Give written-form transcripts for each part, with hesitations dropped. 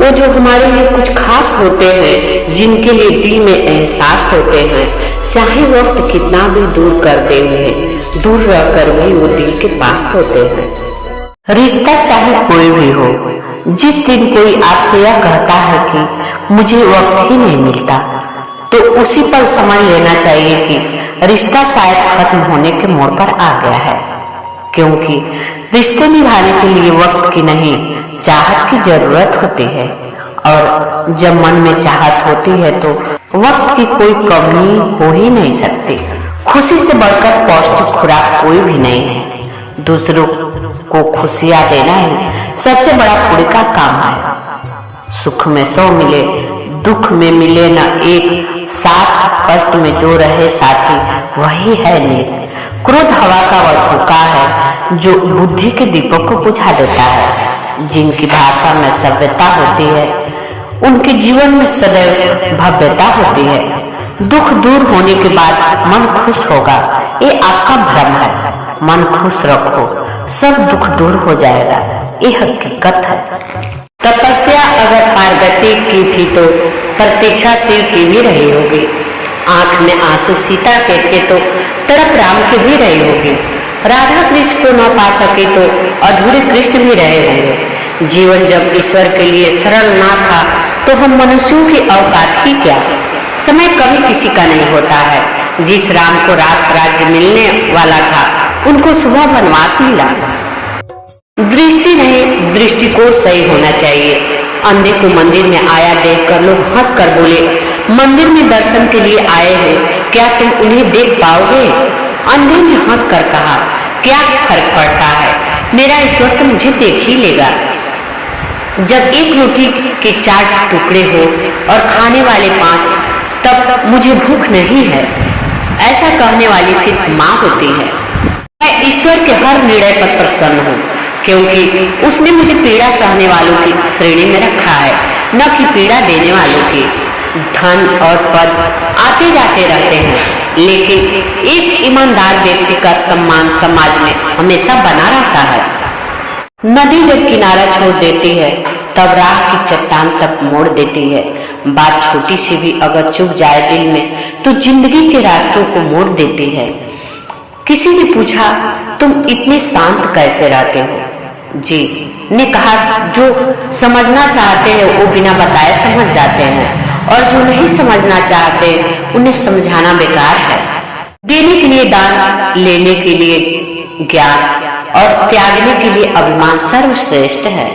वो जो हमारे लिए कुछ खास होते हैं, जिनके लिए दिल में एहसास होते हैं, चाहे वक्त कितना भी दूर कर दे उन्हें, दूर रहकर भी वो दिल के पास होते हैं। रिश्ता चाहे कोई भी हो, जिस दिन कोई आपसे यह कहता है कि मुझे वक्त ही नहीं मिलता, तो उसी पर समझ लेना चाहिए कि रिश्ता शायद खत्म होने के मोड़ पर आ गया है। क्योंकि रिश्ते निभाने के लिए वक्त की नहीं, चाहत की जरूरत होती है। और जब मन में चाहत होती है तो वक्त की कोई कमी हो ही नहीं सकती। खुशी से बढ़कर पौष्टिक खुराक कोई भी नहीं है। दूसरों को खुशियां देना ही सबसे बड़ा पुण्य का काम है। सुख में 100 मिले, दुख में मिले न एक, साथ कष्ट में जो रहे साथी वही है नेक। क्रोध हवा का वह झोंका है जो बुद्धि के दीपक को बुझा देता है। जिनकी भाषा में सभ्यता होती है, उनके जीवन में सदैव भव्यता होती है। दुख दूर होने के बाद मन खुश होगा, ये आपका भ्रम है। मन खुश रखो, सब दुख दूर हो जाएगा, ये हकीकत है। तपस्या अगर पार्वती की थी तो प्रतीक्षा शिव की भी रही होगी। आंख में आंसू सीता के थे तो तड़प राम की भी रही होगी। राधा कृष्ण को न पा सके तो अधूरे कृष्ण भी रहे होंगे। जीवन जब ईश्वर के लिए सरल ना था तो हम मनुष्यों की औकात ही क्या। समय कभी किसी का नहीं होता है। जिस राम को रात राज्य मिलने वाला था, उनको सुबह वनवास मिला। दृष्टि नहीं, दृष्टिकोण सही होना चाहिए। अंधे को मंदिर में आया देखकर लोग हंस कर बोले, मंदिर में दर्शन के लिए आए हो, क्या तुम उन्हें देख पाओगे? अंधे ने हंस कर कहा, क्या फर्क पड़ता है, मेरा ईश्वर तो मुझे देख ही लेगा। जब एक रोटी के 4 टुकड़े हो और खाने वाले 5, तब मुझे भूख नहीं है, ऐसा कहने वाली सिर्फ माँ होती है। मैं ईश्वर के हर निर्णय पर प्रसन्न हूँ, क्योंकि उसने मुझे पीड़ा सहने वालों की श्रेणी में रखा है, न कि पीड़ा देने वालों की। धन और पद आते जाते रहते हैं, लेकिन एक ईमानदार व्यक्ति का सम्मान समाज में हमेशा बना रहता है। नदी जब किनारा छोड़ देती है, तब राह की चट्टान तक मोड़ देती है। बात छोटी सी भी अगर चुभ जाए दिल में, तो जिंदगी के रास्तों को मोड़ देती है। किसी ने पूछा, तुम इतने शांत कैसे रहते हो? जी ने कहा, जो समझना चाहते हैं वो बिना बताए समझ जाते हैं, और जो नहीं समझना चाहते उन्हें समझाना बेकार है। देने के लिए दान, लेने के लिए ज्ञान और त्यागने के लिए अभिमान सर्वश्रेष्ठ है।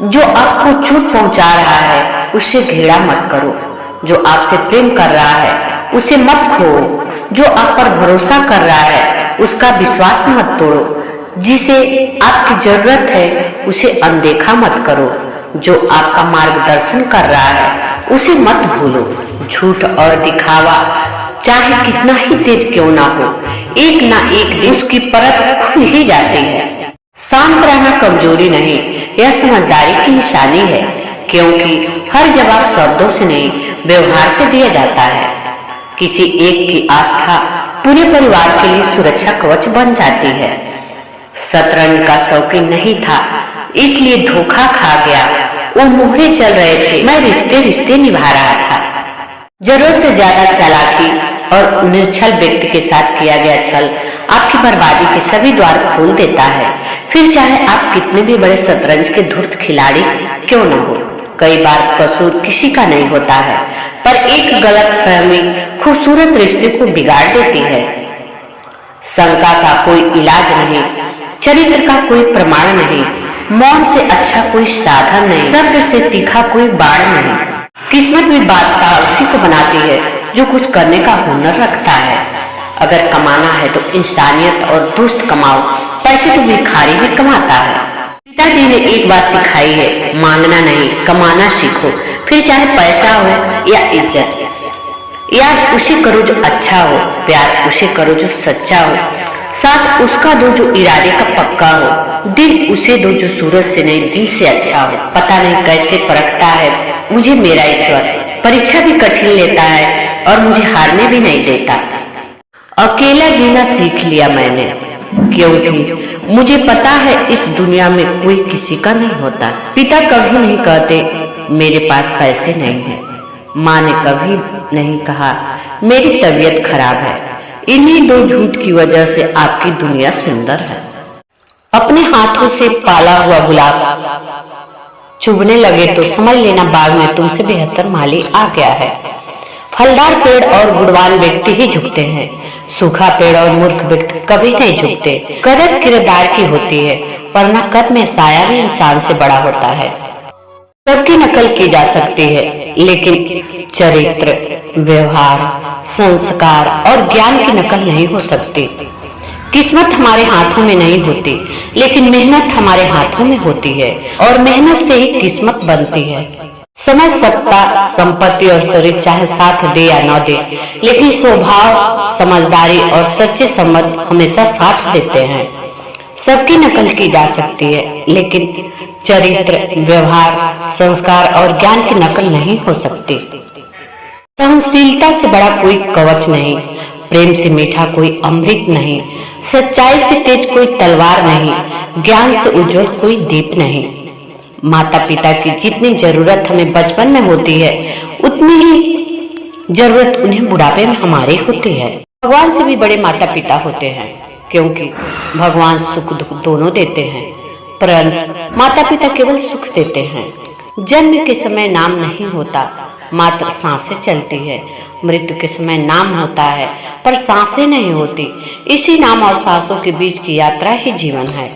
जो आपको चोट पहुंचा रहा है उससे घृणा मत करो। जो आपसे प्रेम कर रहा है उसे मत खो। जो आप पर भरोसा कर रहा है उसका विश्वास मत तोड़ो। जिसे आपकी जरूरत है उसे अनदेखा मत करो। जो आपका मार्गदर्शन कर रहा है उसे मत भूलो। झूठ और दिखावा चाहे कितना ही तेज क्यों ना हो, एक ना एक दिन उसकी परत खुल ही जाती है। शांत रहना कमजोरी नहीं, यह समझदारी की निशानी है, क्योंकि हर जवाब शब्दों से नहीं, व्यवहार से दिया जाता है। किसी एक की आस्था पूरे परिवार के लिए सुरक्षा कवच बन जाती है। शतरंज का शौकीन नहीं था, इसलिए धोखा खा गया। वो मोहरे चल रहे थे, मैं रिश्ते रिश्ते निभा रहा था। जरूरत से ज्यादा चालाकी और निर्छल व्यक्ति के साथ किया गया छल आपकी बर्बादी के सभी द्वार खोल देता है। फिर चाहे आप कितने भी बड़े शतरंज के धूर्त खिलाड़ी क्यों न हो। कई बार कसूर किसी का नहीं होता है, पर एक गलत फहमी खूबसूरत रिश्ते को बिगाड़ देती है। शंका का कोई इलाज नहीं, चरित्र का कोई प्रमाण नहीं, मौन से अच्छा कोई साधन नहीं, शब्द से तीखा कोई बाण नहीं। किस्मत भी बादशाह उसी को बनाती है जो कुछ करने का हुनर रखता है। अगर कमाना है तो इंसानियत और दुष्ट कमाओ, पैसे तो भिखारी भी कमाता है। पिताजी ने एक बात सिखाई है, मांगना नहीं कमाना सीखो। फिर चाहे पैसा हो या इज्जत, याद उसे करो जो अच्छा हो, प्यार उसे करो जो सच्चा हो, साथ उसका दो जो इरादे का पक्का हो, दिल उसे दो जो सूरज से नहीं दिल से अच्छा हो। पता नहीं कैसे परखता है मुझे मेरा ईश्वर, परीक्षा भी कठिन लेता है और मुझे हारने भी नहीं देता। अकेला जीना सीख लिया मैंने, क्योंकि मुझे पता है इस दुनिया में कोई किसी का नहीं होता। पिता कभी नहीं कहते मेरे पास पैसे नहीं हैं। माँ ने कभी नहीं कहा मेरी तबीयत खराब है। इन्हीं दो झूठ की वजह से आपकी दुनिया सुंदर है। अपने हाथों से पाला हुआ गुलाब चुभने लगे तो समझ लेना बाग में तुमसे बेहतर माली आ गया है। फलदार पेड़ और गुणवान व्यक्ति ही झुकते हैं, सूखा पेड़ और मूर्ख व्यक्ति कभी नहीं झुकते। कदर किरदार की होती है, वरना कद में साया भी इंसान से बड़ा होता है। सबकी नकल की जा सकती है, लेकिन चरित्र, व्यवहार, संस्कार और ज्ञान की नकल नहीं हो सकती। किस्मत हमारे हाथों में नहीं होती, लेकिन मेहनत हमारे हाथों में होती है, और मेहनत से ही किस्मत बनती है। समय, सत्ता, संपत्ति और शरीर चाहे साथ दे या न दे, लेकिन स्वभाव, समझदारी और सच्चे संबंध हमेशा साथ देते हैं। सबकी नकल की जा सकती है, लेकिन चरित्र, व्यवहार, संस्कार और ज्ञान की नकल नहीं हो सकती। सहनशीलता से बड़ा कोई कवच नहीं, प्रेम से मीठा कोई अमृत नहीं, सच्चाई से तेज कोई तलवार नहीं, ज्ञान से उज्जवल कोई दीप नहीं। माता पिता की जितनी जरूरत हमें बचपन में होती है, उतनी ही जरूरत उन्हें बुढ़ापे में हमारी होती है। भगवान से भी बड़े माता पिता होते हैं, क्योंकि भगवान सुख दुख दोनों देते हैं, परंतु माता पिता केवल सुख देते हैं। जन्म के समय नाम नहीं होता, मात्र सांसें चलती है। मृत्यु के समय नाम होता है, पर सांसें नहीं होती। इसी नाम और सांसों के बीच की यात्रा ही जीवन है।